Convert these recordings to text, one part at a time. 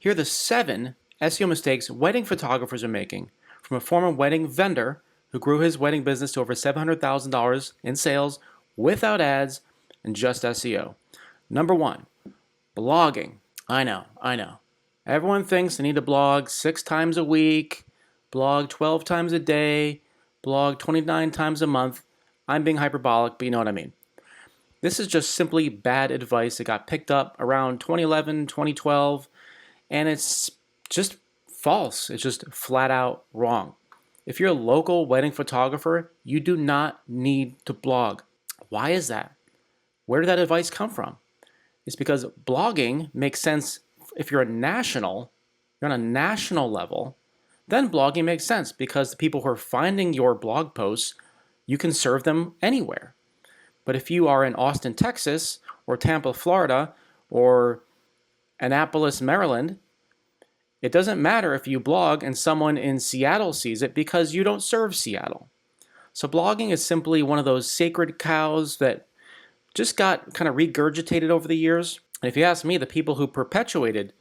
Here are the 7 SEO mistakes wedding photographers are making from a former wedding vendor who grew his wedding business to over $700,000 in sales without ads and just SEO. Number 1, blogging. I know. Everyone thinks they need to blog 6 times a week, blog 12 times a day, blog 29 times a month. I'm being hyperbolic, but you know what I mean. This is just simply bad advice that got picked up around 2011, 2012, and it's just false. It's just flat out wrong. If you're a local wedding photographer, you do not need to blog. Why is that? Where did that advice come from? It's because blogging makes sense if you're on a national level, then blogging makes sense because the people who are finding your blog posts, you can serve them anywhere. But if you are in Austin, Texas, or Tampa, Florida, or Annapolis, Maryland, it doesn't matter if you blog and someone in Seattle sees it because you don't serve Seattle. So blogging is simply one of those sacred cows that just got kind of regurgitated over the years. And if you ask me, the people who perpetuated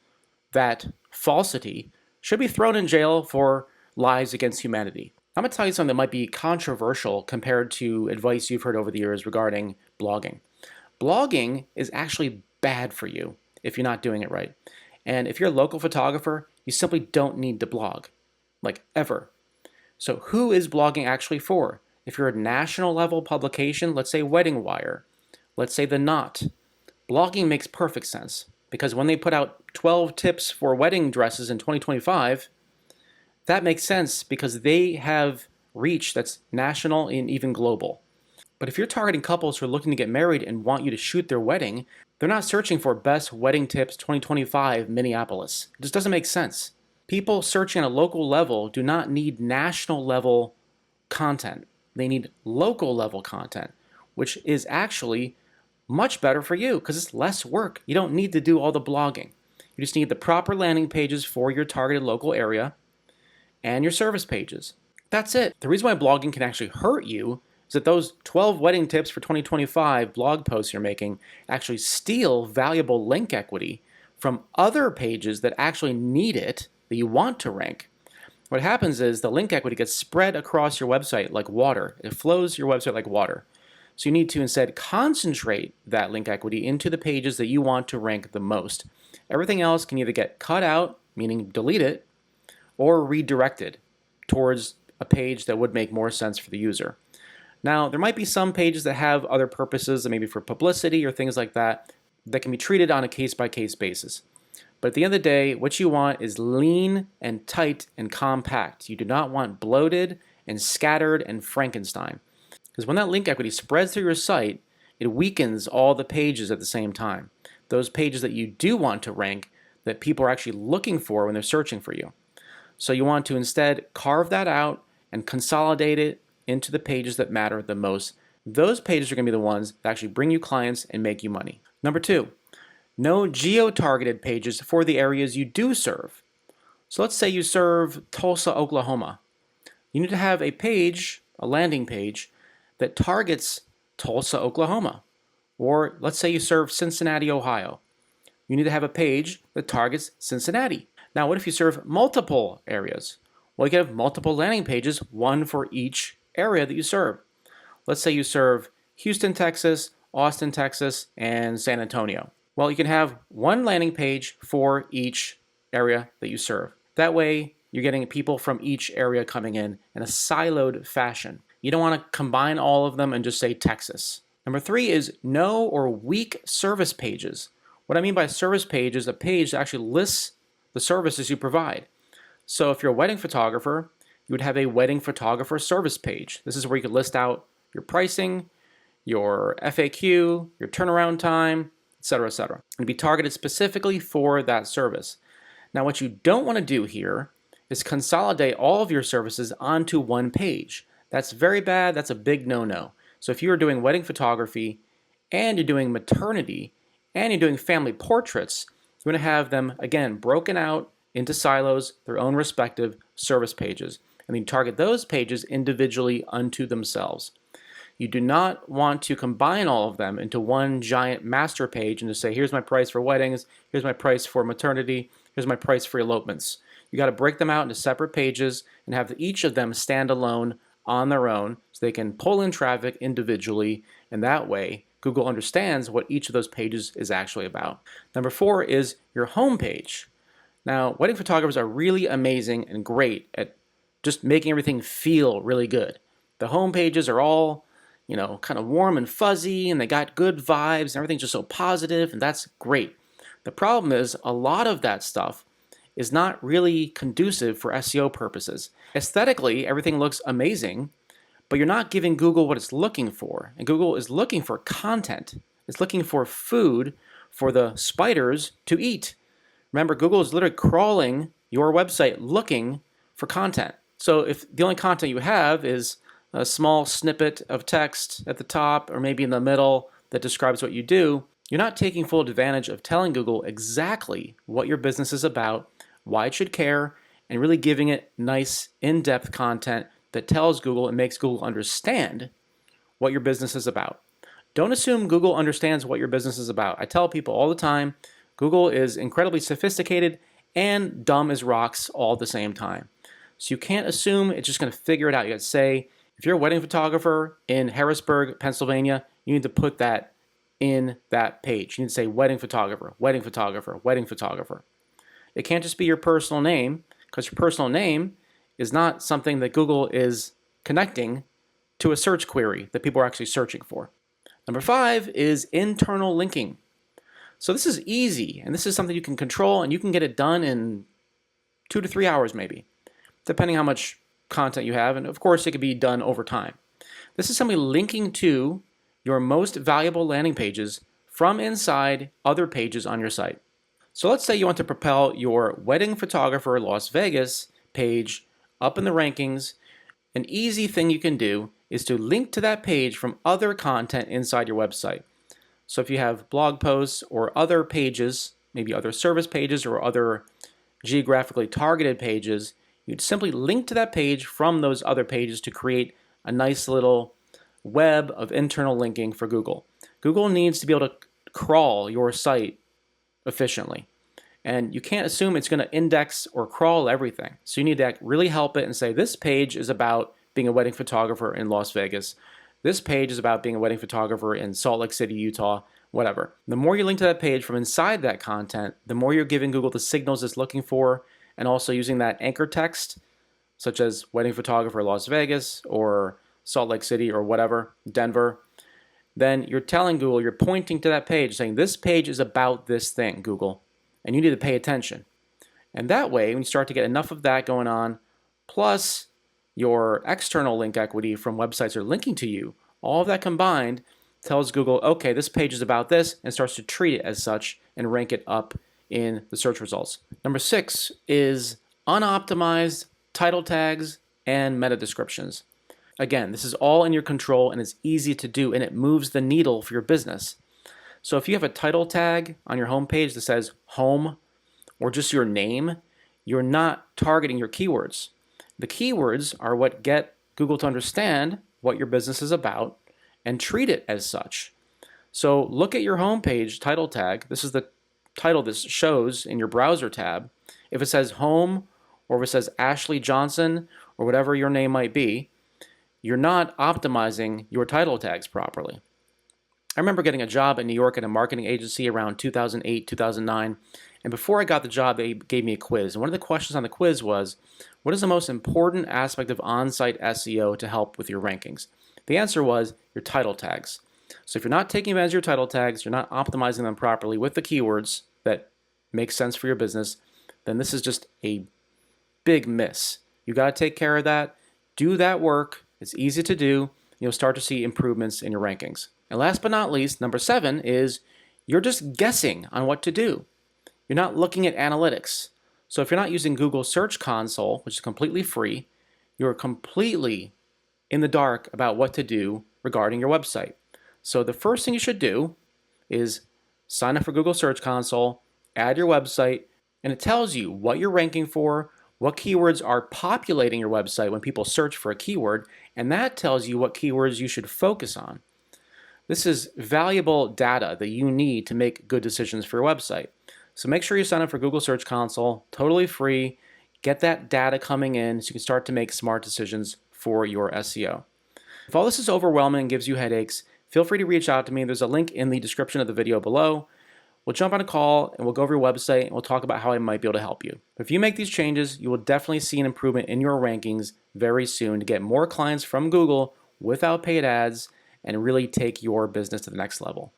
that falsity should be thrown in jail for lies against humanity. I'm going to tell you something that might be controversial compared to advice you've heard over the years regarding blogging. Blogging is actually bad for you if you're not doing it right. And if you're a local photographer, you simply don't need to blog, like ever. So who is blogging actually for? If you're a national level publication, let's say Wedding Wire, let's say The Knot, blogging makes perfect sense because when they put out 12 tips for wedding dresses in 2025, that makes sense because they have reach that's national and even global. But if you're targeting couples who are looking to get married and want you to shoot their wedding, they're not searching for Best Wedding Tips 2025 Minneapolis. It just doesn't make sense. People searching on a local level do not need national level content. They need local level content, which is actually much better for you because it's less work. You don't need to do all the blogging. You just need the proper landing pages for your targeted local area and your service pages. That's it. The reason why blogging can actually hurt you is that those 12 wedding tips for 2025 blog posts you're making actually steal valuable link equity from other pages that actually need it, that you want to rank. What happens is the link equity gets spread across your website like water. It flows your website like water. So you need to instead concentrate that link equity into the pages that you want to rank the most. Everything else can either get cut out, meaning delete it, or redirected towards a page that would make more sense for the user. Now, there might be some pages that have other purposes, maybe for publicity or things like that, that can be treated on a case-by-case basis. But at the end of the day, what you want is lean and tight and compact. You do not want bloated and scattered and Frankenstein. Because when that link equity spreads through your site, it weakens all the pages at the same time. Those pages that you do want to rank, that people are actually looking for when they're searching for you. So you want to instead carve that out and consolidate it into the pages that matter the most. Those pages are going to be the ones that actually bring you clients and make you money. Number 2, no geo-targeted pages for the areas you do serve. So let's say you serve Tulsa, Oklahoma. You need to have a page, a landing page, that targets Tulsa, Oklahoma. Or let's say you serve Cincinnati, Ohio. You need to have a page that targets Cincinnati. Now, what if you serve multiple areas? Well, you can have multiple landing pages, one for each area that you serve. Let's say you serve Houston, Texas, Austin, Texas, and San Antonio. Well, you can have one landing page for each area that you serve. That way, you're getting people from each area coming in a siloed fashion. You don't want to combine all of them and just say Texas. Number 3 is no or weak service pages. What I mean by service page is a page that actually lists the services you provide. So if you're a wedding photographer, you would have a wedding photographer service page. This is where you could list out your pricing, your FAQ, your turnaround time, etc., etc. And be targeted specifically for that service. Now, what you don't want to do here is consolidate all of your services onto one page. That's very bad. That's a big no-no. So if you are doing wedding photography and you're doing maternity and you're doing family portraits, you're going to have them, again, broken out into silos, their own respective service pages. And then you target those pages individually unto themselves. You do not want to combine all of them into one giant master page and just say, here's my price for weddings, here's my price for maternity, here's my price for elopements. You got to break them out into separate pages and have each of them stand alone on their own so they can pull in traffic individually, and that way Google understands what each of those pages is actually about. Number 4 is your home page. Now, wedding photographers are really amazing and great at just making everything feel really good. The home pages are all, kind of warm and fuzzy, and they got good vibes, and everything's just so positive, and that's great. The problem is a lot of that stuff is not really conducive for SEO purposes. Aesthetically, everything looks amazing, but you're not giving Google what it's looking for. And Google is looking for content. It's looking for food for the spiders to eat. Remember, Google is literally crawling your website looking for content. So if the only content you have is a small snippet of text at the top or maybe in the middle that describes what you do, you're not taking full advantage of telling Google exactly what your business is about, why it should care, and really giving it nice, in-depth content that tells Google and makes Google understand what your business is about. Don't assume Google understands what your business is about. I tell people all the time, Google is incredibly sophisticated and dumb as rocks all at the same time. So you can't assume it's just going to figure it out. You got to say, if you're a wedding photographer in Harrisburg, Pennsylvania, you need to put that in that page. You need to say wedding photographer, wedding photographer, wedding photographer. It can't just be your personal name, because your personal name is not something that Google is connecting to a search query that people are actually searching for. Number 5 is internal linking. So this is easy, and this is something you can control, and you can get it done in 2 to 3 hours maybe, depending how much content you have, and of course it can be done over time. This is simply linking to your most valuable landing pages from inside other pages on your site. So let's say you want to propel your wedding photographer Las Vegas page up in the rankings. An easy thing you can do is to link to that page from other content inside your website. So if you have blog posts or other pages, maybe other service pages or other geographically targeted pages, you'd simply link to that page from those other pages to create a nice little web of internal linking for Google. Google needs to be able to crawl your site efficiently. And you can't assume it's going to index or crawl everything. So you need to really help it and say, this page is about being a wedding photographer in Las Vegas. This page is about being a wedding photographer in Salt Lake City, Utah, whatever. The more you link to that page from inside that content, the more you're giving Google the signals it's looking for, and also using that anchor text, such as wedding photographer Las Vegas or Salt Lake City or whatever, Denver. Then you're telling Google, you're pointing to that page saying, this page is about this thing, Google, and you need to pay attention. And that way, when you start to get enough of that going on, plus your external link equity from websites that are linking to you, all of that combined tells Google, okay, this page is about this, and starts to treat it as such and rank it up in the search results. Number 6 is unoptimized title tags and meta descriptions. Again, this is all in your control and it's easy to do, and it moves the needle for your business. So if you have a title tag on your homepage that says home or just your name, you're not targeting your keywords. The keywords are what get Google to understand what your business is about and treat it as such. So look at your homepage title tag. This is the title this shows in your browser tab. If it says home or if it says Ashley Johnson or whatever your name might be, you're not optimizing your title tags properly. I remember getting a job in New York at a marketing agency around 2008, 2009, and before I got the job, they gave me a quiz. And one of the questions on the quiz was, what is the most important aspect of on-site SEO to help with your rankings? The answer was your title tags. So if you're not taking advantage of your title tags, you're not optimizing them properly with the keywords that make sense for your business, then this is just a big miss. You got to take care of that. Do that work. It's easy to do. You'll start to see improvements in your rankings. And last but not least, number 7 is you're just guessing on what to do. You're not looking at analytics. So if you're not using Google Search Console, which is completely free, you're completely in the dark about what to do regarding your website. So the first thing you should do is sign up for Google Search Console, add your website, and it tells you what you're ranking for, what keywords are populating your website when people search for a keyword, and that tells you what keywords you should focus on. This is valuable data that you need to make good decisions for your website. So make sure you sign up for Google Search Console, totally free. Get that data coming in so you can start to make smart decisions for your SEO. If all this is overwhelming and gives you headaches, feel free to reach out to me. There's a link in the description of the video below. We'll jump on a call and we'll go over your website and we'll talk about how I might be able to help you. If you make these changes, you will definitely see an improvement in your rankings very soon to get more clients from Google without paid ads and really take your business to the next level.